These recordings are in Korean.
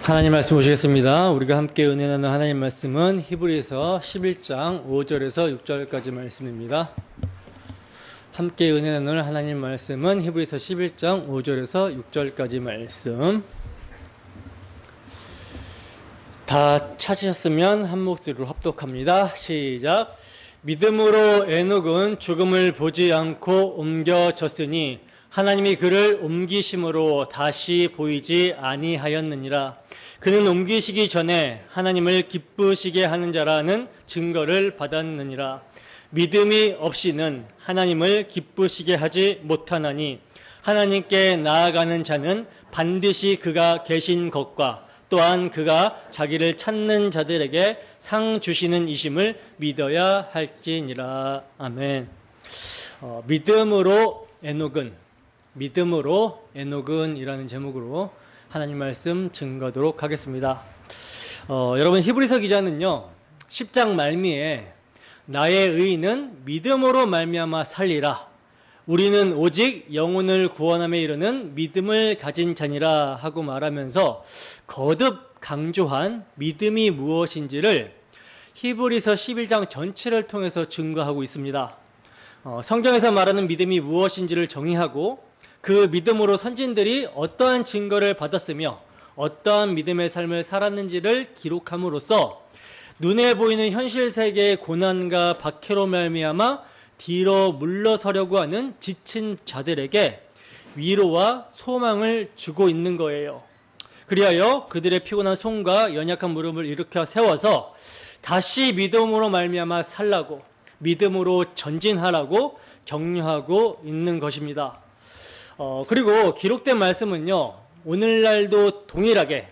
하나님 말씀 보시겠습니다. 우리가 함께 은혜 나누는 하나님 말씀은 히브리서 11장 5절에서 6절까지 말씀입니다. 함께 은혜 나누는 하나님 말씀은 히브리서 11장 5절에서 6절까지 말씀. 다 찾으셨으면 한 목소리로 합독합니다. 시작. 믿음으로 에녹은 죽음을 보지 않고 옮겨졌으니 하나님이 그를 옮기심으로 다시 보이지 아니하였느니라. 그는 옮기시기 전에 하나님을 기쁘시게 하는 자라는 증거를 받았느니라. 믿음이 없이는 하나님을 기쁘시게 하지 못하나니 하나님께 나아가는 자는 반드시 그가 계신 것과 또한 그가 자기를 찾는 자들에게 상 주시는 이심을 믿어야 할지니라. 아멘. 믿음으로 에녹은 이라는 제목으로 하나님 말씀 증거하도록 하겠습니다. 여러분, 히브리서 기자는요 10장 말미에 나의 의인은 믿음으로 말미암아 살리라, 우리는 오직 영혼을 구원함에 이르는 믿음을 가진 자니라 하고 말하면서 거듭 강조한 믿음이 무엇인지를 히브리서 11장 전체를 통해서 증거하고 있습니다. 성경에서 말하는 믿음이 무엇인지를 정의하고 그 믿음으로 선진들이 어떠한 증거를 받았으며 어떠한 믿음의 삶을 살았는지를 기록함으로써 눈에 보이는 현실 세계의 고난과 박해로 말미암아 뒤로 물러서려고 하는 지친 자들에게 위로와 소망을 주고 있는 거예요. 그리하여 그들의 피곤한 손과 연약한 무릎을 일으켜 세워서 다시 믿음으로 말미암아 살라고, 믿음으로 전진하라고 격려하고 있는 것입니다. 그리고 기록된 말씀은요 오늘날도 동일하게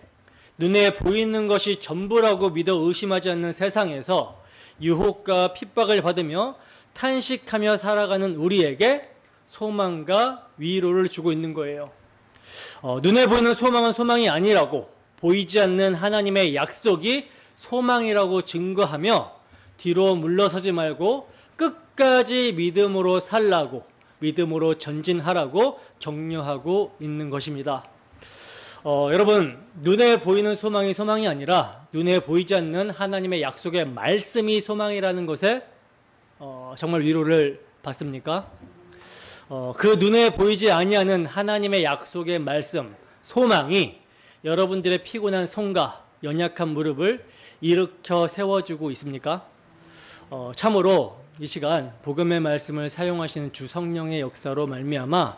눈에 보이는 것이 전부라고 믿어 의심하지 않는 세상에서 유혹과 핍박을 받으며 탄식하며 살아가는 우리에게 소망과 위로를 주고 있는 거예요. 눈에 보이는 소망은 소망이 아니라고, 보이지 않는 하나님의 약속이 소망이라고 증거하며 뒤로 물러서지 말고 끝까지 믿음으로 살라고, 믿음으로 전진하라고 격려하고 있는 것입니다. 여러분, 눈에 보이는 소망이 소망이 아니라 눈에 보이지 않는 하나님의 약속의 말씀이 소망이라는 것에 정말 위로를 받습니까? 그 눈에 보이지 아니하는 하나님의 약속의 말씀, 소망이 여러분들의 피곤한 손과 연약한 무릎을 일으켜 세워주고 있습니까? 참으로 이 시간 복음의 말씀을 사용하시는 주 성령의 역사로 말미암아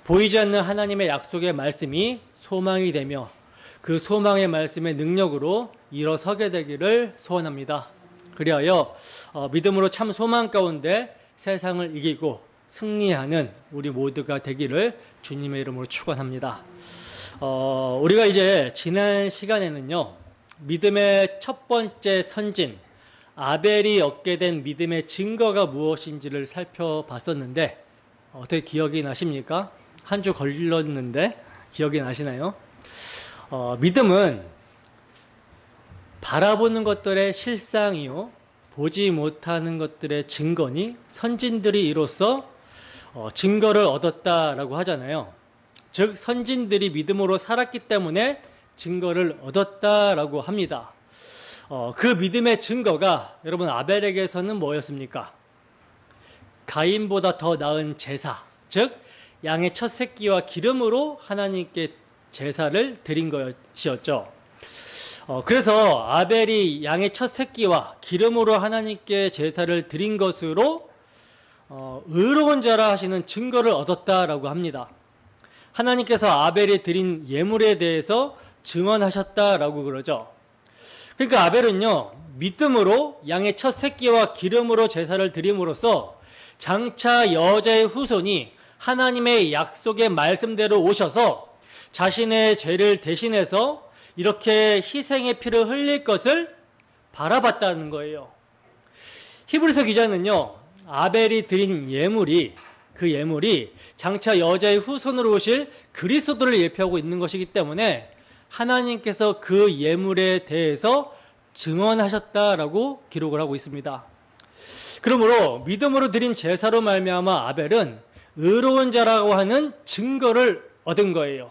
보이지 않는 하나님의 약속의 말씀이 소망이 되며 그 소망의 말씀의 능력으로 일어서게 되기를 소원합니다. 그리하여 믿음으로 참 소망 가운데 세상을 이기고 승리하는 우리 모두가 되기를 주님의 이름으로 축원합니다. 우리가 이제 지난 시간에는요 믿음의 첫 번째 선진 아벨이 얻게 된 믿음의 증거가 무엇인지를 살펴봤었는데 어떻게 기억이 나십니까? 한 주 걸렸는데 기억이 나시나요? 믿음은 바라보는 것들의 실상이요 보지 못하는 것들의 증거니 선진들이 이로써 증거를 얻었다라고 하잖아요. 즉 선진들이 믿음으로 살았기 때문에 증거를 얻었다라고 합니다. 그 믿음의 증거가 여러분 아벨에게서는 뭐였습니까? 가인보다 더 나은 제사, 즉 양의 첫 새끼와 기름으로 하나님께 제사를 드린 것이었죠. 그래서 아벨이 양의 첫 새끼와 기름으로 하나님께 제사를 드린 것으로 의로운 자라 하시는 증거를 얻었다라고 합니다. 하나님께서 아벨이 드린 예물에 대해서 증언하셨다라고 그러죠. 그러니까 아벨은요 믿음으로 양의 첫 새끼와 기름으로 제사를 드림으로써 장차 여자의 후손이 하나님의 약속의 말씀대로 오셔서 자신의 죄를 대신해서 이렇게 희생의 피를 흘릴 것을 바라봤다는 거예요. 히브리서 기자는요 아벨이 드린 예물이, 그 예물이 장차 여자의 후손으로 오실 그리스도를 예표하고 있는 것이기 때문에 하나님께서 그 예물에 대해서 증언하셨다라고 기록을 하고 있습니다. 그러므로 믿음으로 드린 제사로 말미암아 아벨은 의로운 자라고 하는 증거를 얻은 거예요.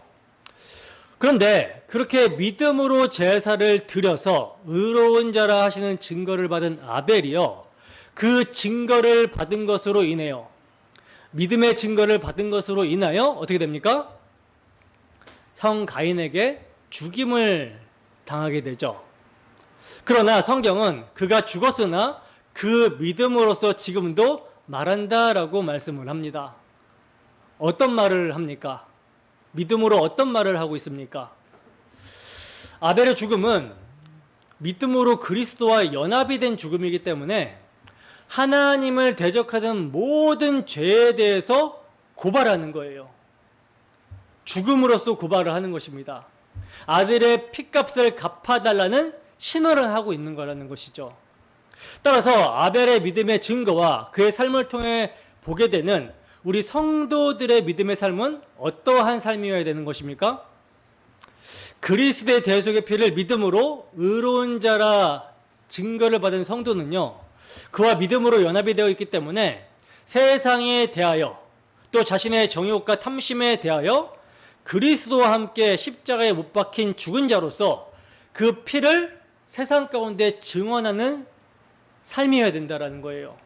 그런데 그렇게 믿음으로 제사를 드려서 의로운 자라 하시는 증거를 받은 아벨이요, 그 증거를 받은 것으로 인해요, 믿음의 증거를 받은 것으로 인하여 어떻게 됩니까? 형 가인에게 죽임을 당하게 되죠. 그러나 성경은 그가 죽었으나 그 믿음으로써 지금도 말한다라고 말씀을 합니다. 어떤 말을 합니까? 믿음으로 어떤 말을 하고 있습니까? 아벨의 죽음은 믿음으로 그리스도와 연합이 된 죽음이기 때문에 하나님을 대적하는 모든 죄에 대해서 고발하는 거예요. 죽음으로써 고발을 하는 것입니다. 아들의 핏값을 갚아달라는 신호를 하고 있는 거라는 것이죠. 따라서 아벨의 믿음의 증거와 그의 삶을 통해 보게 되는 우리 성도들의 믿음의 삶은 어떠한 삶이어야 되는 것입니까? 그리스도의 대속의 피를 믿음으로 의로운 자라 증거를 받은 성도는요, 그와 믿음으로 연합이 되어 있기 때문에 세상에 대하여 또 자신의 정욕과 탐심에 대하여 그리스도와 함께 십자가에 못 박힌 죽은 자로서 그 피를 세상 가운데 증언하는 삶이어야 된다는 거예요.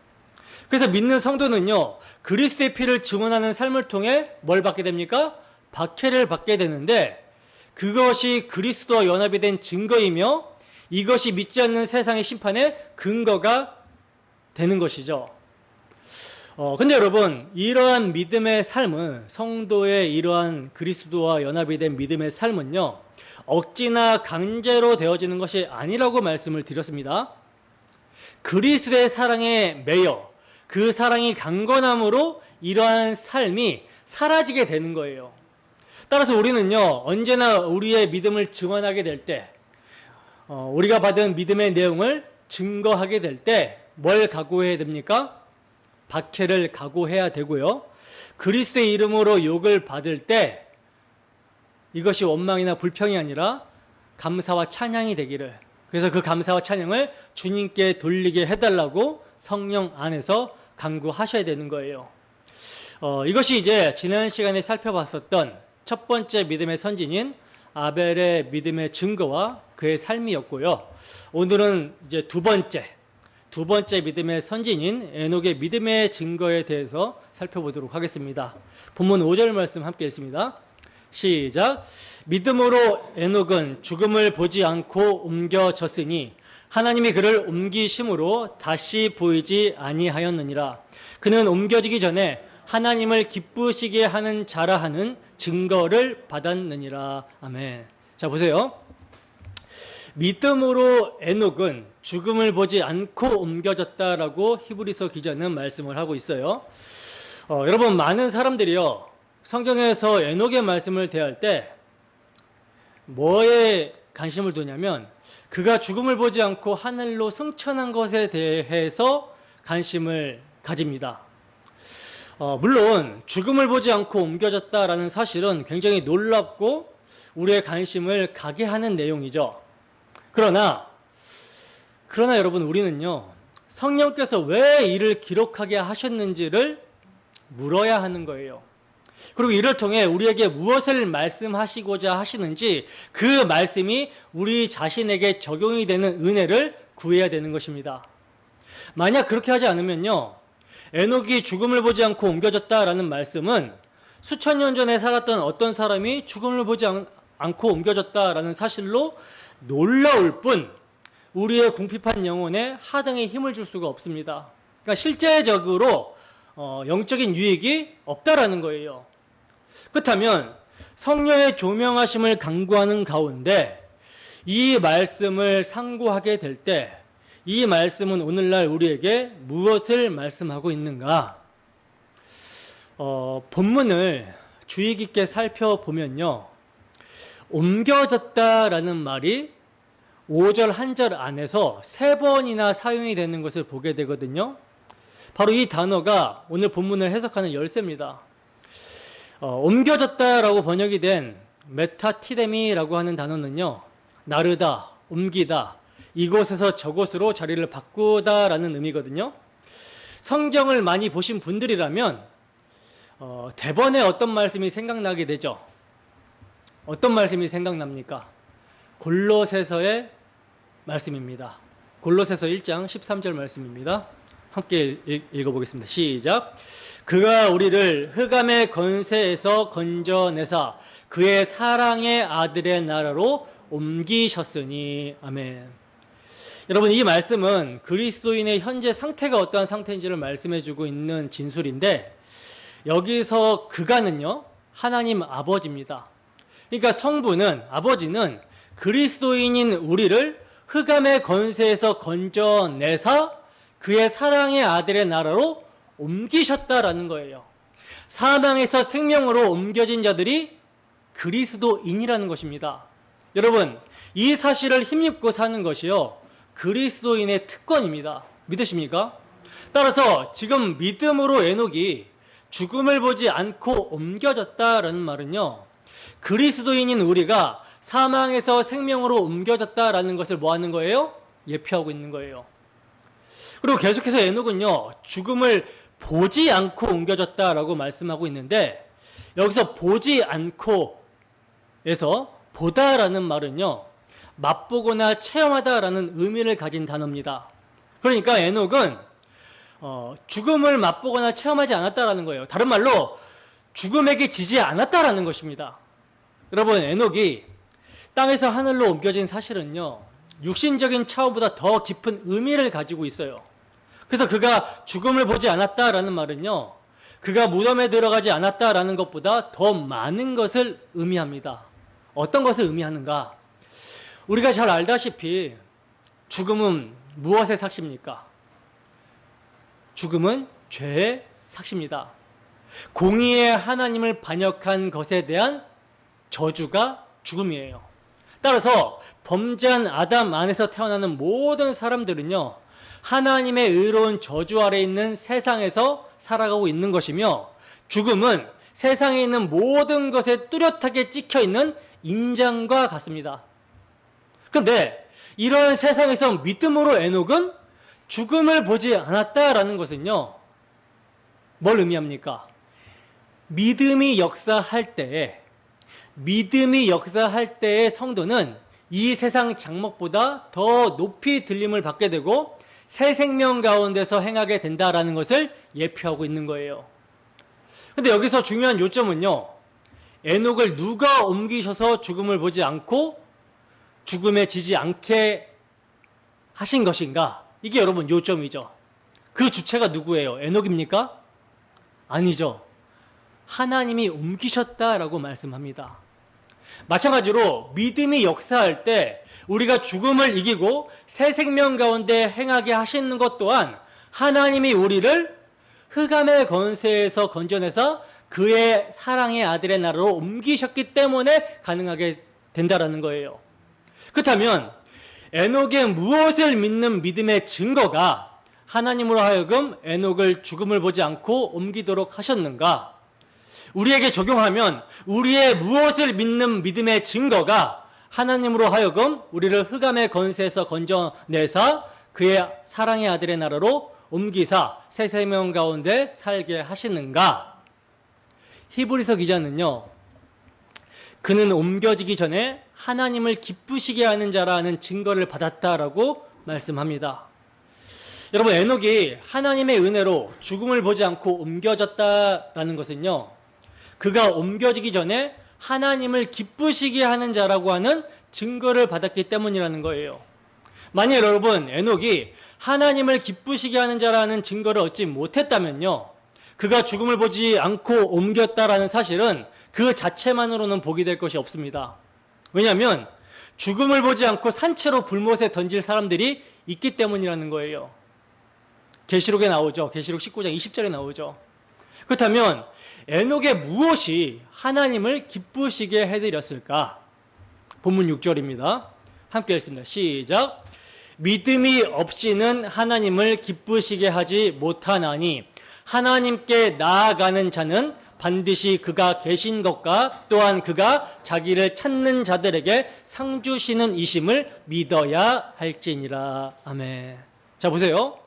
그래서 믿는 성도는요, 그리스도의 피를 증언하는 삶을 통해 뭘 받게 됩니까? 박해를 받게 되는데, 그것이 그리스도와 연합이 된 증거이며 이것이 믿지 않는 세상의 심판의 근거가 되는 것이죠. 근데 여러분, 이러한 믿음의 삶은, 성도의 이러한 그리스도와 연합이 된 믿음의 삶은요, 억지나 강제로 되어지는 것이 아니라고 말씀을 드렸습니다. 그리스도의 사랑에 매여 그 사랑이 강건함으로 이러한 삶이 사라지게 되는 거예요. 따라서 우리는요, 언제나 우리의 믿음을 증언하게 될 때, 우리가 받은 믿음의 내용을 증거하게 될 때 뭘 각오해야 됩니까? 박해를 각오해야 되고요, 그리스도의 이름으로 욕을 받을 때 이것이 원망이나 불평이 아니라 감사와 찬양이 되기를, 그래서 그 감사와 찬양을 주님께 돌리게 해달라고 성령 안에서 간구하셔야 되는 거예요. 이것이 이제 지난 시간에 살펴봤었던 첫 번째 믿음의 선진인 아벨의 믿음의 증거와 그의 삶이었고요. 오늘은 이제 두 번째 믿음의 선진인 에녹의 믿음의 증거에 대해서 살펴보도록 하겠습니다. 본문 5절 말씀 함께 읽습니다. 시작. 믿음으로 에녹은 죽음을 보지 않고 옮겨졌으니 하나님이 그를 옮기심으로 다시 보이지 아니하였느니라. 그는 옮겨지기 전에 하나님을 기쁘시게 하는 자라 하는 증거를 받았느니라. 아멘. 자, 보세요. 믿음으로 에녹은 죽음을 보지 않고 옮겨졌다라고 히브리서 기자는 말씀을 하고 있어요. 여러분, 많은 사람들이요, 성경에서 에녹의 말씀을 대할 때 뭐에 관심을 두냐면, 그가 죽음을 보지 않고 하늘로 승천한 것에 대해서 관심을 가집니다. 물론 죽음을 보지 않고 옮겨졌다라는 사실은 굉장히 놀랍고 우리의 관심을 가게 하는 내용이죠. 그러나 여러분, 우리는요, 성령께서 왜 이를 기록하게 하셨는지를 물어야 하는 거예요. 그리고 이를 통해 우리에게 무엇을 말씀하시고자 하시는지 그 말씀이 우리 자신에게 적용이 되는 은혜를 구해야 되는 것입니다. 만약 그렇게 하지 않으면요, 에녹이 죽음을 보지 않고 옮겨졌다라는 말씀은 수천 년 전에 살았던 어떤 사람이 죽음을 보지 않고 옮겨졌다라는 사실로 놀라울 뿐 우리의 궁핍한 영혼에 하등의 힘을 줄 수가 없습니다. 그러니까 실제적으로 영적인 유익이 없다라는 거예요. 그렇다면 성령의 조명하심을 강구하는 가운데 이 말씀을 상고하게 될 때 이 말씀은 오늘날 우리에게 무엇을 말씀하고 있는가? 본문을 주의 깊게 살펴보면요, 옮겨졌다라는 말이 5절 한 절 안에서 3번이나 사용이 되는 것을 보게 되거든요. 바로 이 단어가 오늘 본문을 해석하는 열쇠입니다. 옮겨졌다라고 번역이 된 메타티데미라고 하는 단어는요, 나르다, 옮기다, 이곳에서 저곳으로 자리를 바꾸다라는 의미거든요. 성경을 많이 보신 분들이라면 대번에 어떤 말씀이 생각나게 되죠. 어떤 말씀이 생각납니까? 골로새서의 말씀입니다. 골로새서 1장 13절 말씀입니다. 함께 읽어보겠습니다. 시작. 그가 우리를 흑암의 권세에서 건져내사 그의 사랑의 아들의 나라로 옮기셨으니. 아멘. 여러분, 이 말씀은 그리스도인의 현재 상태가 어떠한 상태인지를 말씀해주고 있는 진술인데, 여기서 그가는요, 하나님 아버지입니다. 그러니까 성부는, 아버지는 그리스도인인 우리를 흑암의 권세에서 건져내사 그의 사랑의 아들의 나라로 옮기셨다라는 거예요. 사망에서 생명으로 옮겨진 자들이 그리스도인이라는 것입니다. 여러분, 이 사실을 힘입고 사는 것이요, 그리스도인의 특권입니다. 믿으십니까? 따라서 지금 믿음으로 에녹이 죽음을 보지 않고 옮겨졌다라는 말은요, 그리스도인인 우리가 사망에서 생명으로 옮겨졌다라는 것을 뭐 하는 거예요? 예표하고 있는 거예요. 그리고 계속해서 에녹은요, 죽음을 보지 않고 옮겨졌다라고 말씀하고 있는데, 여기서 보지 않고에서 보다라는 말은요, 맛보거나 체험하다라는 의미를 가진 단어입니다. 그러니까 에녹은 죽음을 맛보거나 체험하지 않았다라는 거예요. 다른 말로 죽음에게 지지 않았다라는 것입니다. 여러분, 에녹이 땅에서 하늘로 옮겨진 사실은요, 육신적인 차원보다 더 깊은 의미를 가지고 있어요. 그래서 그가 죽음을 보지 않았다라는 말은요, 그가 무덤에 들어가지 않았다라는 것보다 더 많은 것을 의미합니다. 어떤 것을 의미하는가? 우리가 잘 알다시피 죽음은 무엇의 삭시입니까? 죽음은 죄의 삭시입니다. 공의의 하나님을 반역한 것에 대한 저주가 죽음이에요. 따라서 범죄한 아담 안에서 태어나는 모든 사람들은요, 하나님의 의로운 저주 아래 있는 세상에서 살아가고 있는 것이며, 죽음은 세상에 있는 모든 것에 뚜렷하게 찍혀있는 인장과 같습니다. 그런데 이러한 세상에서 믿음으로 에녹은 죽음을 보지 않았다라는 것은요, 뭘 의미합니까? 믿음이 역사할 때에 성도는 이 세상 장막보다 더 높이 들림을 받게 되고 새 생명 가운데서 행하게 된다라는 것을 예표하고 있는 거예요. 그런데 여기서 중요한 요점은요, 에녹을 누가 옮기셔서 죽음을 보지 않고 죽음에 지지 않게 하신 것인가? 이게 여러분 요점이죠. 그 주체가 누구예요? 에녹입니까? 아니죠. 하나님이 옮기셨다라고 말씀합니다. 마찬가지로 믿음이 역사할 때 우리가 죽음을 이기고 새 생명 가운데 행하게 하시는 것 또한 하나님이 우리를 흑암의 권세에서 건져내서 그의 사랑의 아들의 나라로 옮기셨기 때문에 가능하게 된다라는 거예요. 그렇다면 에녹의 무엇을 믿는 믿음의 증거가 하나님으로 하여금 에녹을 죽음을 보지 않고 옮기도록 하셨는가? 우리에게 적용하면 우리의 무엇을 믿는 믿음의 증거가 하나님으로 하여금 우리를 흑암의 권세에서 건져내사 그의 사랑의 아들의 나라로 옮기사 새 생명 가운데 살게 하시는가? 히브리서 기자는요, 그는 옮겨지기 전에 하나님을 기쁘시게 하는 자라는 증거를 받았다라고 말씀합니다. 여러분, 에녹이 하나님의 은혜로 죽음을 보지 않고 옮겨졌다라는 것은요, 그가 옮겨지기 전에 하나님을 기쁘시게 하는 자라고 하는 증거를 받았기 때문이라는 거예요. 만약 여러분, 에녹이 하나님을 기쁘시게 하는 자라는 증거를 얻지 못했다면요, 그가 죽음을 보지 않고 옮겼다라는 사실은 그 자체만으로는 복이 될 것이 없습니다. 왜냐하면 죽음을 보지 않고 산채로 불못에 던질 사람들이 있기 때문이라는 거예요. 계시록에 나오죠. 계시록 19장 20절에 나오죠. 그렇다면 에녹의 무엇이 하나님을 기쁘시게 해드렸을까? 본문 6절입니다. 함께 읽습니다. 시작. 믿음이 없이는 하나님을 기쁘시게 하지 못하나니 하나님께 나아가는 자는 반드시 그가 계신 것과 또한 그가 자기를 찾는 자들에게 상 주시는 이심을 믿어야 할지니라. 아멘. 자, 보세요.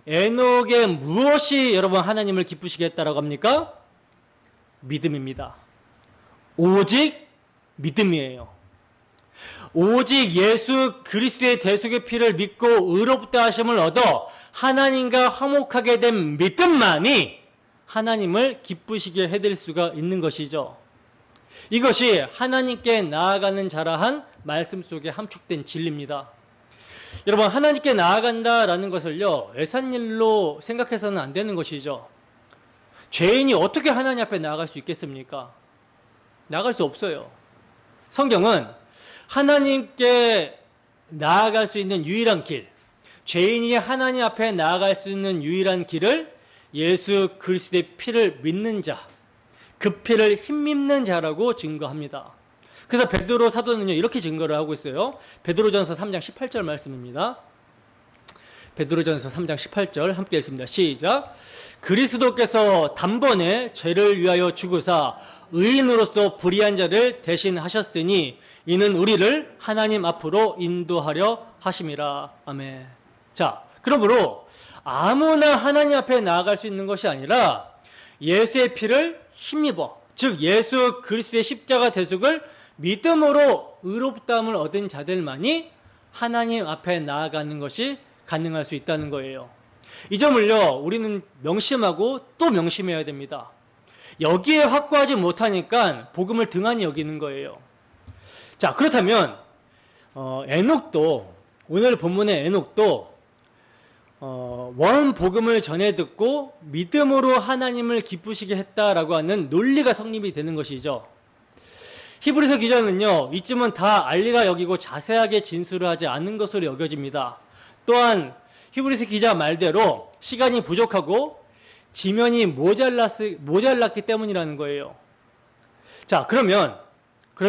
에녹의 무엇이 여러분 하나님을 기쁘시게 했다라고 합니까? 믿음입니다. 오직 믿음이에요. 오직 예수 그리스도의 대속의 피를 믿고 의롭다 하심을 얻어 하나님과 화목하게 된 믿음만이 하나님을 기쁘시게 해드릴 수가 있는 것이죠. 이것이 하나님께 나아가는 자라 한 말씀 속에 함축된 진리입니다. 여러분, 하나님께 나아간다라는 것을요, 애산일로 생각해서는 안 되는 것이죠. 죄인이 어떻게 하나님 앞에 나아갈 수 있겠습니까? 나아갈 수 없어요. 성경은 하나님께 나아갈 수 있는 유일한 길, 죄인이 하나님 앞에 나아갈 수 있는 유일한 길을 예수 그리스도의 피를 믿는 자, 그 피를 힘입는 자라고 증거합니다. 그래서 베드로 사도는요, 이렇게 증거를 하고 있어요. 베드로전서 3장 18절 말씀입니다. 베드로전서 3장 18절 함께 읽습니다. 시작. 그리스도께서 단번에 죄를 위하여 죽으사 의인으로서 불의한 자를 대신하셨으니 이는 우리를 하나님 앞으로 인도하려 하심이라. 아멘. 자, 그러므로 아무나 하나님 앞에 나아갈 수 있는 것이 아니라 예수의 피를 힘입어, 즉 예수 그리스도의 십자가 대속을 믿음으로 의롭다함을 얻은 자들만이 하나님 앞에 나아가는 것이 가능할 수 있다는 거예요. 이 점을요, 우리는 명심하고 또 명심해야 됩니다. 여기에 확고하지 못하니까 복음을 등한히 여기는 거예요. 자, 그렇다면 에녹도, 오늘 본문의 에녹도 원 복음을 전해 듣고 믿음으로 하나님을 기쁘시게 했다라고 하는 논리가 성립이 되는 것이죠. 히브리서 기자는요, 이쯤은 다 알리라 여기고 자세하게 진술을 하지 않는 것으로 여겨집니다. 또한 히브리서 기자 말대로 시간이 부족하고 지면이 모자랐기 때문이라는 거예요. 자, 그러면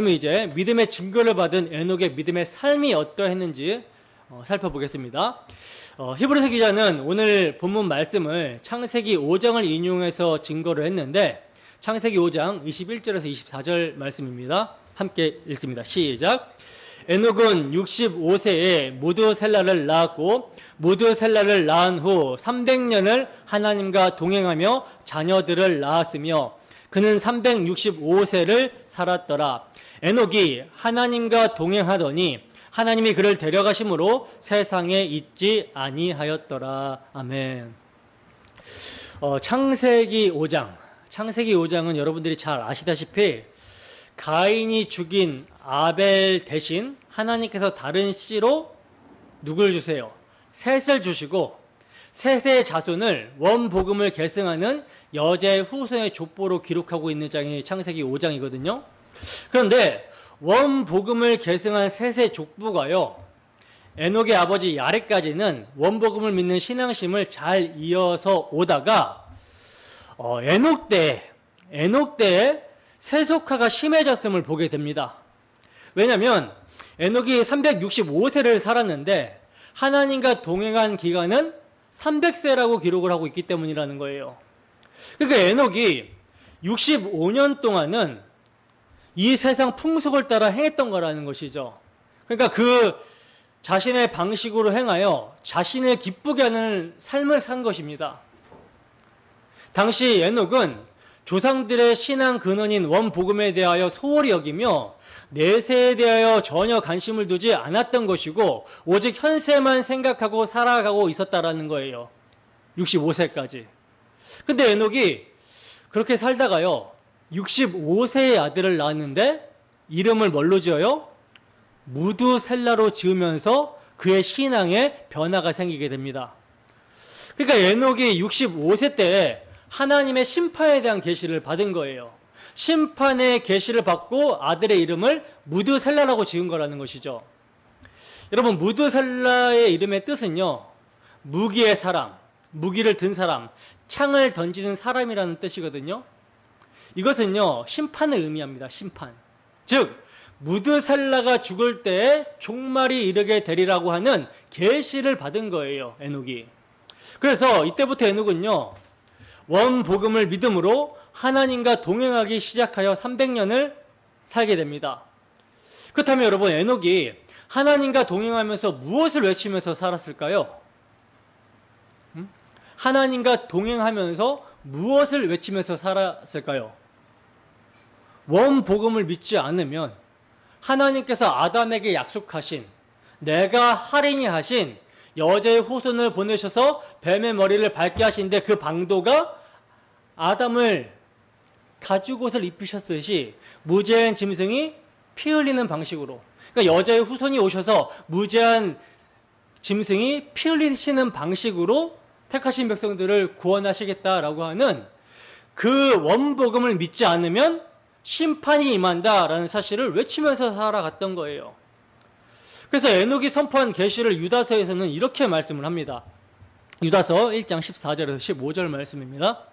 이제 믿음의 증거를 받은 에녹의 믿음의 삶이 어떠했는지 살펴보겠습니다. 히브리서 기자는 오늘 본문 말씀을 창세기 5장을 인용해서 증거를 했는데, 창세기 5장 21절에서 24절 말씀입니다. 함께 읽습니다. 시작. 에녹은 65세에 무드셀라를 낳았고 무드셀라를 낳은 후 300년을 하나님과 동행하며 자녀들을 낳았으며 그는 365세를 살았더라. 에녹이 하나님과 동행하더니 하나님이 그를 데려가심으로 세상에 있지 아니하였더라. 아멘. 창세기 5장은 여러분들이 잘 아시다시피 가인이 죽인 아벨 대신 하나님께서 다른 씨로 누굴 주세요? 셋을 주시고 셋의 자손을 원복음을 계승하는 여자의 후손의 족보로 기록하고 있는 장이 창세기 5장이거든요. 그런데 원복음을 계승한 셋의 족보가요, 에녹의 아버지 야렉까지는 원복음을 믿는 신앙심을 잘 이어서 오다가 에녹 때에 세속화가 심해졌음을 보게 됩니다. 왜냐하면 에녹이 365세를 살았는데 하나님과 동행한 기간은 300세라고 기록을 하고 있기 때문이라는 거예요. 그러니까 에녹이 65년 동안은 이 세상 풍속을 따라 행했던 거라는 것이죠. 그러니까 그 자신의 방식으로 행하여 자신을 기쁘게 하는 삶을 산 것입니다. 당시 에녹은 조상들의 신앙 근원인 원복음에 대하여 소홀히 여기며 내세에 대하여 전혀 관심을 두지 않았던 것이고 오직 현세만 생각하고 살아가고 있었다라는 거예요. 65세까지. 근데 에녹이 그렇게 살다가요, 65세의 아들을 낳았는데 이름을 뭘로 지어요? 무드셀라로 지으면서 그의 신앙에 변화가 생기게 됩니다. 그러니까 에녹이 65세 때에 하나님의 심판에 대한 계시를 받은 거예요. 심판의 계시를 받고 아들의 이름을 무드셀라라고 지은 거라는 것이죠. 여러분, 무드셀라의 이름의 뜻은요, 무기의 사람, 무기를 든 사람, 창을 던지는 사람이라는 뜻이거든요. 이것은요, 심판을 의미합니다. 심판. 즉 무드셀라가 죽을 때에 종말이 이르게 되리라고 하는 계시를 받은 거예요, 에녹이. 그래서 이때부터 에녹은요, 원복음을 믿음으로 하나님과 동행하기 시작하여 300년을 살게 됩니다. 그렇다면 여러분, 에녹이 하나님과 동행하면서 무엇을 외치면서 살았을까요? 하나님과 동행하면서 무엇을 외치면서 살았을까요? 원복음을 믿지 않으면 하나님께서 아담에게 약속하신, 내가 하리니 하신 여자의 후손을 보내셔서 뱀의 머리를 밟게 하시는데, 그 방도가 아담을 가죽옷을 입히셨듯이 무죄한 짐승이 피 흘리는 방식으로, 그러니까 여자의 후손이 오셔서 무죄한 짐승이 피 흘리시는 방식으로 택하신 백성들을 구원하시겠다라고 하는 그 원복음을 믿지 않으면 심판이 임한다라는 사실을 외치면서 살아갔던 거예요. 그래서 에녹이 선포한 계시를 유다서에서는 이렇게 말씀을 합니다. 유다서 1장 14절에서 15절 말씀입니다.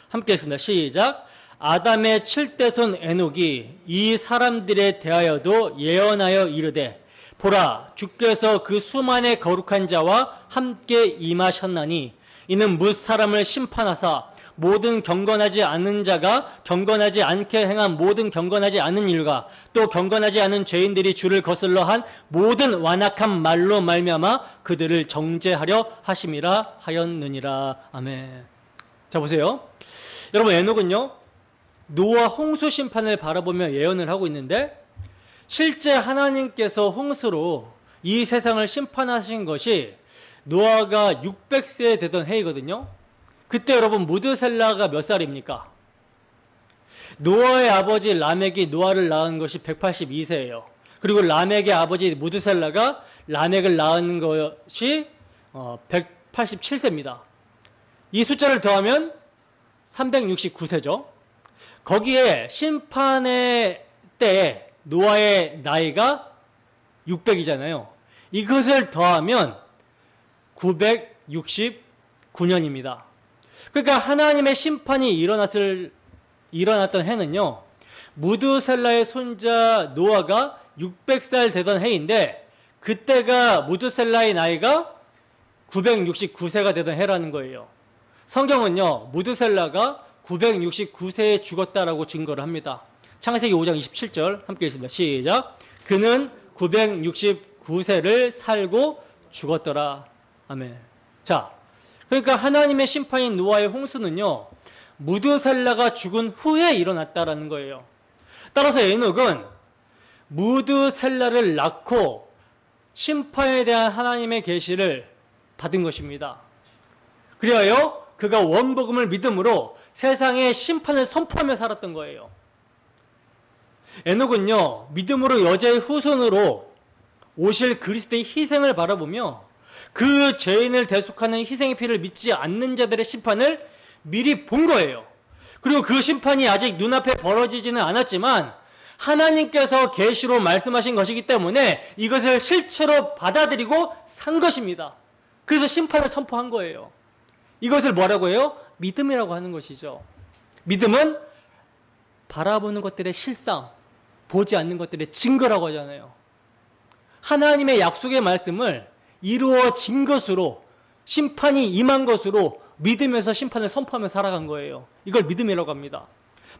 함께 했습니다. 시작. 아담의 7대손 에녹이 이 사람들에 대하여도 예언하여 이르되, 보라, 주께서 그 수만의 거룩한 자와 함께 임하셨나니 이는 뭇 사람을 심판하사 모든 경건하지 않은 자가 경건하지 않게 행한 모든 경건하지 않은 일과 또 경건하지 않은 죄인들이 주를 거슬러 한 모든 완악한 말로 말미암아 그들을 정죄하려 하심이라 하였느니라. 아멘. 자, 보세요. 여러분, 에녹은요, 노아 홍수 심판을 바라보며 예언을 하고 있는데, 실제 하나님께서 홍수로 이 세상을 심판하신 것이 노아가 600세 되던 해이거든요. 그때 여러분, 무드셀라가 몇 살입니까? 노아의 아버지 라멕이 노아를 낳은 것이 182세예요. 그리고 라멕의 아버지 무드셀라가 라멕을 낳은 것이 187세입니다. 이 숫자를 더하면 369세죠. 거기에 심판의 때에 노아의 나이가 600이잖아요. 이것을 더하면 969년입니다. 그러니까 하나님의 심판이 일어났던 해는요, 무드셀라의 손자 노아가 600살 되던 해인데, 그때가 무드셀라의 나이가 969세가 되던 해라는 거예요. 성경은요, 무드셀라가 969세에 죽었다라고 증거를 합니다. 창세기 5장 27절 함께 읽습니다. 시작. 그는 969세를 살고 죽었더라. 아멘. 자, 그러니까 하나님의 심판인 노아의 홍수는요, 무드셀라가 죽은 후에 일어났다라는 거예요. 따라서 에녹은 무드셀라를 낳고 심판에 대한 하나님의 계시를 받은 것입니다. 그리하여 그가 원복음을 믿음으로 세상에 심판을 선포하며 살았던 거예요. 에녹은요, 믿음으로 여자의 후손으로 오실 그리스도의 희생을 바라보며 그 죄인을 대속하는 희생의 피를 믿지 않는 자들의 심판을 미리 본 거예요. 그리고 그 심판이 아직 눈앞에 벌어지지는 않았지만 하나님께서 계시로 말씀하신 것이기 때문에 이것을 실체로 받아들이고 산 것입니다. 그래서 심판을 선포한 거예요. 이것을 뭐라고 해요? 믿음이라고 하는 것이죠. 믿음은 바라보는 것들의 실상, 보지 않는 것들의 증거라고 하잖아요. 하나님의 약속의 말씀을 이루어진 것으로, 심판이 임한 것으로 믿으면서 심판을 선포하며 살아간 거예요. 이걸 믿음이라고 합니다.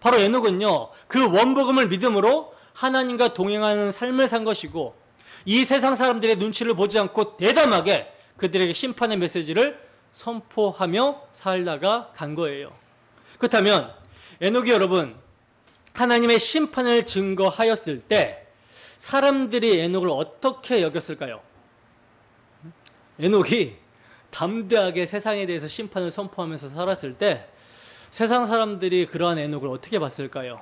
바로 에녹은요, 그 원복음을 믿음으로 하나님과 동행하는 삶을 산 것이고, 이 세상 사람들의 눈치를 보지 않고 대담하게 그들에게 심판의 메시지를 선포하며 살다가 간 거예요. 그렇다면 에녹이 여러분, 하나님의 심판을 증거하였을 때 사람들이 에녹을 어떻게 여겼을까요? 에녹이 담대하게 세상에 대해서 심판을 선포하면서 살았을 때 세상 사람들이 그러한 에녹을 어떻게 봤을까요?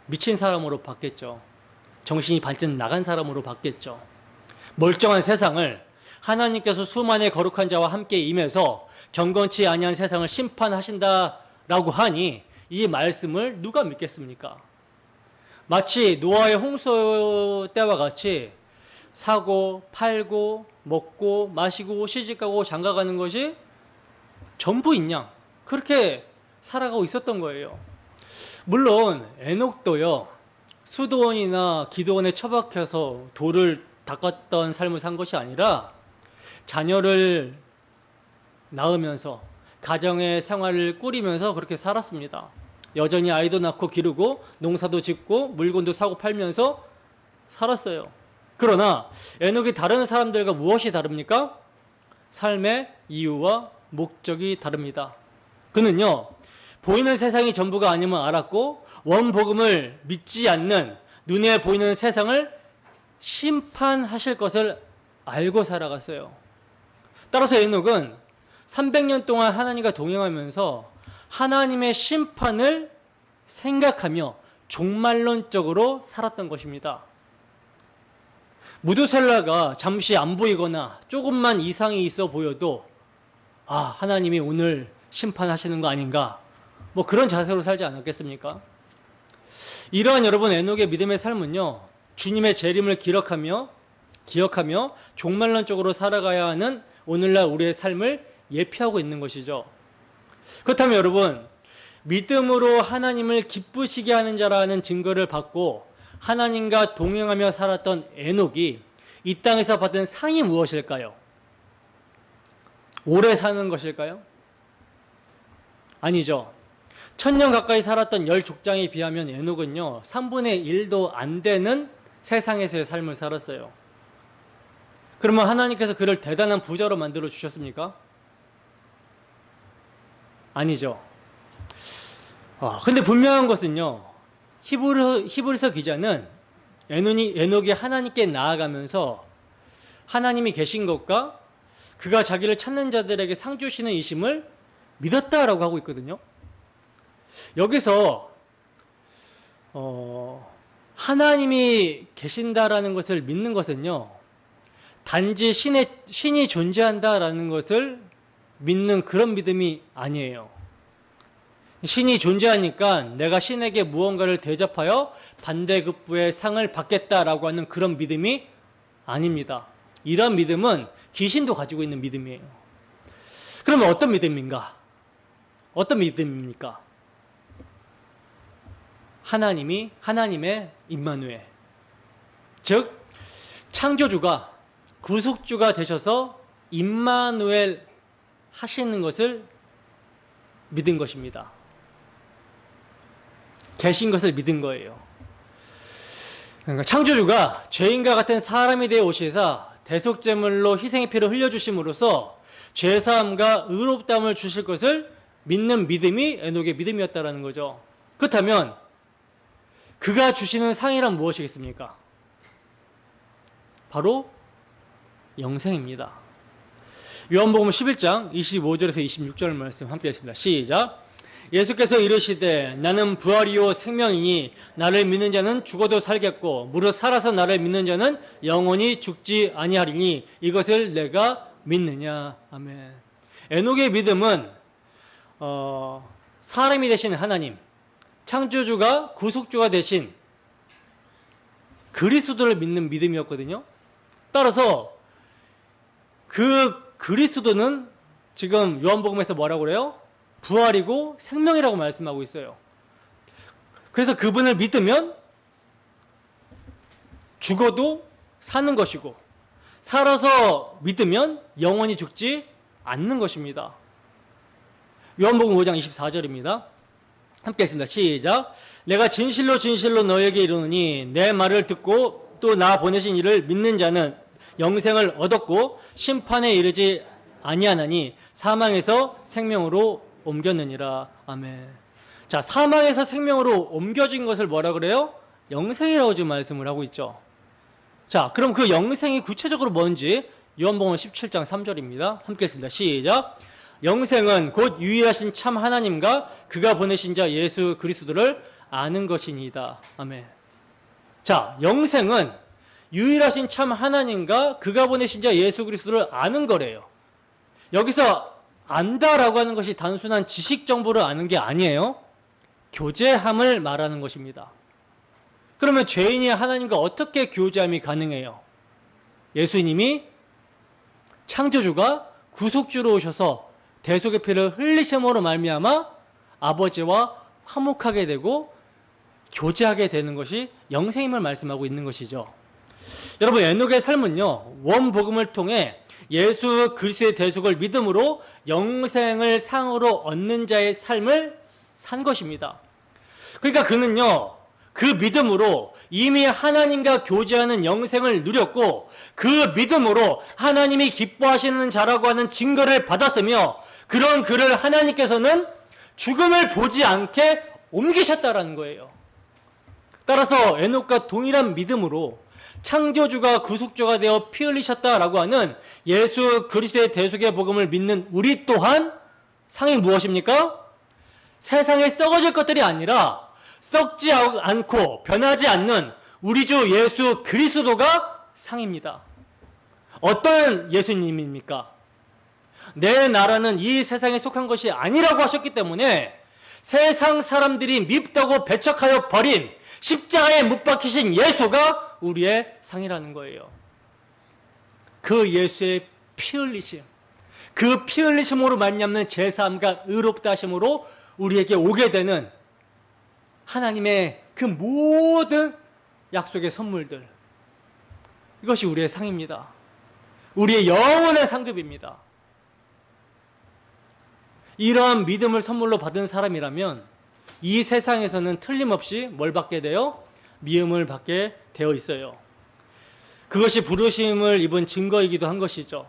미친 사람으로 봤겠죠. 정신이 반쯤 나간 사람으로 봤겠죠. 멀쩡한 세상을 하나님께서 수만의 거룩한 자와 함께 임해서 경건치 아니한 세상을 심판하신다라고 하니 이 말씀을 누가 믿겠습니까? 마치 노아의 홍수 때와 같이 사고, 팔고, 먹고, 마시고, 시집가고, 장가가는 것이 전부인 양 그렇게 살아가고 있었던 거예요. 물론 에녹도요, 수도원이나 기도원에 처박혀서 돌을 닦았던 삶을 산 것이 아니라 자녀를 낳으면서 가정의 생활을 꾸리면서 그렇게 살았습니다. 여전히 아이도 낳고 기르고 농사도 짓고 물건도 사고 팔면서 살았어요. 그러나 에녹이 다른 사람들과 무엇이 다릅니까? 삶의 이유와 목적이 다릅니다. 그는요, 보이는 세상이 전부가 아님을 알았고 원복음을 믿지 않는 눈에 보이는 세상을 심판하실 것을 알고 살아갔어요. 따라서 에녹은 300년 동안 하나님과 동행하면서 하나님의 심판을 생각하며 종말론적으로 살았던 것입니다. 무두셀라가 잠시 안 보이거나 조금만 이상이 있어 보여도 하나님이 오늘 심판하시는 거 아닌가, 뭐 그런 자세로 살지 않았겠습니까? 이러한 여러분 에녹의 믿음의 삶은요, 주님의 재림을 기억하며 종말론적으로 살아가야 하는 오늘날 우리의 삶을 예표하고 있는 것이죠. 그렇다면 여러분, 믿음으로 하나님을 기쁘시게 하는 자라는 증거를 받고 하나님과 동행하며 살았던 에녹이 이 땅에서 받은 상이 무엇일까요? 오래 사는 것일까요? 아니죠. 1000년 가까이 살았던 10족장에 비하면 에녹은요 3분의 1도 안 되는 세상에서의 삶을 살았어요. 그러면 하나님께서 그를 대단한 부자로 만들어 주셨습니까? 아니죠. 근데 분명한 것은요, 히브리서 기자는 에녹이 하나님께 나아가면서 하나님이 계신 것과 그가 자기를 찾는 자들에게 상 주시는 이심을 믿었다라고 하고 있거든요. 여기서 하나님이 계신다라는 것을 믿는 것은요, 단지 신이 존재한다라는 것을 믿는 그런 믿음이 아니에요. 신이 존재하니까 내가 신에게 무언가를 대접하여 반대급부의 상을 받겠다라고 하는 그런 믿음이 아닙니다. 이런 믿음은 귀신도 가지고 있는 믿음이에요. 그러면 어떤 믿음인가? 어떤 믿음입니까? 하나님의 임마누엘, 즉 창조주가 구속주가 되셔서 임마누엘 하시는 것을 믿은 것입니다. 계신 것을 믿은 거예요. 그러니까 창조주가 죄인과 같은 사람이 되어 오시사 대속제물로 희생의 피를 흘려주심으로써 죄사함과 의롭다함을 주실 것을 믿는 믿음이 에녹의 믿음이었다라는 거죠. 그렇다면 그가 주시는 상이란 무엇이겠습니까? 바로 영생입니다. 요한복음 11장 25절에서 26절 말씀 함께 했습니다. 시작. 예수께서 이르시되 나는 부활이요 생명이니 나를 믿는 자는 죽어도 살겠고 무릇 살아서 나를 믿는 자는 영원히 죽지 아니하리니 이것을 내가 믿느냐. 아멘. 에녹의 믿음은 사람이 되신 하나님, 창조주가 구속주가 되신 그리스도를 믿는 믿음이었거든요. 따라서 그 그리스도는 지금 요한복음에서 뭐라고 그래요? 부활이고 생명이라고 말씀하고 있어요. 그래서 그분을 믿으면 죽어도 사는 것이고 살아서 믿으면 영원히 죽지 않는 것입니다. 요한복음 5장 24절입니다. 함께 했습니다. 시작. 내가 진실로 진실로 너에게 이르노니 내 말을 듣고 또 나 보내신 이를 믿는 자는 영생을 얻었고 심판에 이르지 아니하나니 사망에서 생명으로 옮겼느니라. 아멘. 자, 사망에서 생명으로 옮겨진 것을 뭐라 그래요? 영생이라고 지금 말씀을 하고 있죠. 자, 그럼 그 영생이 구체적으로 뭔지 요한복음 17장 3절입니다. 함께 했습니다. 시작. 영생은 곧 유일하신 참 하나님과 그가 보내신 자 예수 그리스도를 아는 것이니이다. 아멘. 자, 영생은 유일하신 참 하나님과 그가 보내신 자 예수 그리스도를 아는 거래요. 여기서 안다라고 하는 것이 단순한 지식 정보를 아는 게 아니에요. 교제함을 말하는 것입니다. 그러면 죄인이 하나님과 어떻게 교제함이 가능해요? 예수님이 창조주가 구속주로 오셔서 대속의 피를 흘리심으로 말미암아 아버지와 화목하게 되고 교제하게 되는 것이 영생임을 말씀하고 있는 것이죠. 여러분, 에녹의 삶은요, 원복음을 통해 예수 그리스도의 대속을 믿음으로 영생을 상으로 얻는 자의 삶을 산 것입니다. 그러니까 그는요, 그 믿음으로 이미 하나님과 교제하는 영생을 누렸고 그 믿음으로 하나님이 기뻐하시는 자라고 하는 증거를 받았으며 그런 그를 하나님께서는 죽음을 보지 않게 옮기셨다라는 거예요. 따라서 에녹과 동일한 믿음으로 창조주가 구속주가 되어 피 흘리셨다라고 하는 예수 그리스도의 대속의 복음을 믿는 우리 또한 상이 무엇입니까? 세상에 썩어질 것들이 아니라 썩지 않고 변하지 않는 우리 주 예수 그리스도가 상입니다. 어떤 예수님입니까? 내 나라는 이 세상에 속한 것이 아니라고 하셨기 때문에 세상 사람들이 밉다고 배척하여 버린 십자가에 못 박히신 예수가 우리의 상이라는 거예요. 그 예수의 피 흘리심, 그 피 흘리심으로 말미암는 제사함과 의롭다 하심으로 우리에게 오게 되는 하나님의 그 모든 약속의 선물들, 이것이 우리의 상입니다. 우리의 영원한 상급입니다. 이러한 믿음을 선물로 받은 사람이라면 이 세상에서는 틀림없이 뭘 받게 돼요? 미움을 받게 되어 있어요. 그것이 부르심을 입은 증거이기도 한 것이죠.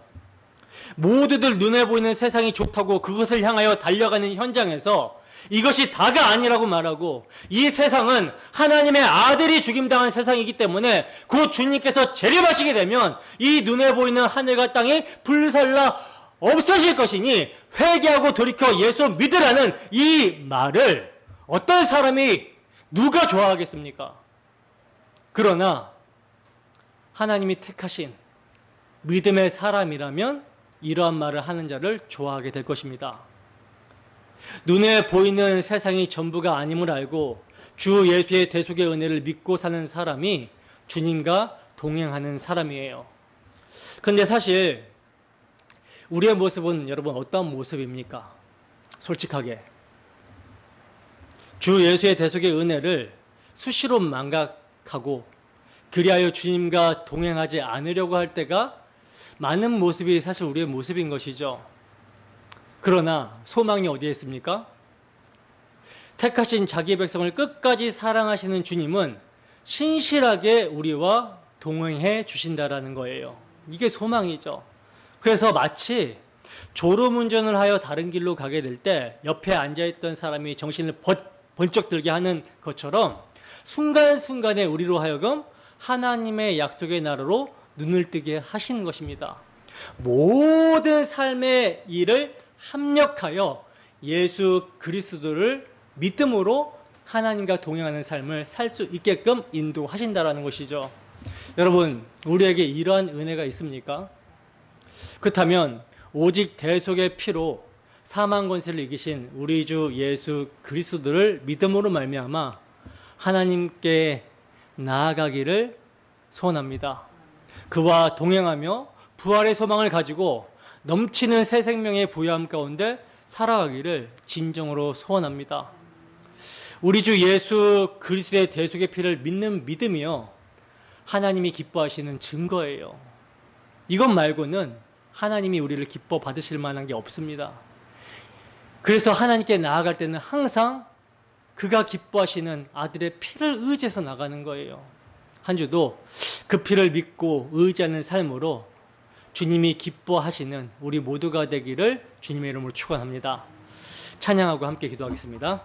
모두들 눈에 보이는 세상이 좋다고 그것을 향하여 달려가는 현장에서 이것이 다가 아니라고 말하고, 이 세상은 하나님의 아들이 죽임당한 세상이기 때문에 곧 주님께서 재림하시게 되면 이 눈에 보이는 하늘과 땅이 불살라 없어질 것이니 회개하고 돌이켜 예수 믿으라는 이 말을 어떤 사람이 누가 좋아하겠습니까? 그러나 하나님이 택하신 믿음의 사람이라면 이러한 말을 하는 자를 좋아하게 될 것입니다. 눈에 보이는 세상이 전부가 아님을 알고 주 예수의 대속의 은혜를 믿고 사는 사람이 주님과 동행하는 사람이에요. 그런데 사실 우리의 모습은 여러분 어떤 모습입니까? 솔직하게 주 예수의 대속의 은혜를 수시로 망각하고 그리하여 주님과 동행하지 않으려고 할 때가 많은 모습이 사실 우리의 모습인 것이죠. 그러나 소망이 어디에 있습니까? 택하신 자기 백성을 끝까지 사랑하시는 주님은 신실하게 우리와 동행해 주신다라는 거예요. 이게 소망이죠. 그래서 마치 졸음운전을 하여 다른 길로 가게 될 때 옆에 앉아있던 사람이 정신을 번쩍 들게 하는 것처럼 순간순간에 우리로 하여금 하나님의 약속의 나라로 눈을 뜨게 하시는 것입니다. 모든 삶의 일을 합력하여 예수 그리스도를 믿음으로 하나님과 동행하는 삶을 살 수 있게끔 인도하신다라는 것이죠. 여러분, 우리에게 이러한 은혜가 있습니까? 그렇다면 오직 대속의 피로 사망 권세를 이기신 우리 주 예수 그리스도를 믿음으로 말미암아 하나님께 나아가기를 소원합니다. 그와 동행하며 부활의 소망을 가지고 넘치는 새 생명의 부유함 가운데 살아가기를 진정으로 소원합니다. 우리 주 예수 그리스도의 대속의 피를 믿는 믿음이요, 하나님이 기뻐하시는 증거예요. 이것 말고는 하나님이 우리를 기뻐 받으실 만한 게 없습니다. 그래서 하나님께 나아갈 때는 항상 그가 기뻐하시는 아들의 피를 의지해서 나가는 거예요. 한 주도 그 피를 믿고 의지하는 삶으로 주님이 기뻐하시는 우리 모두가 되기를 주님의 이름으로 축원합니다. 찬양하고 함께 기도하겠습니다.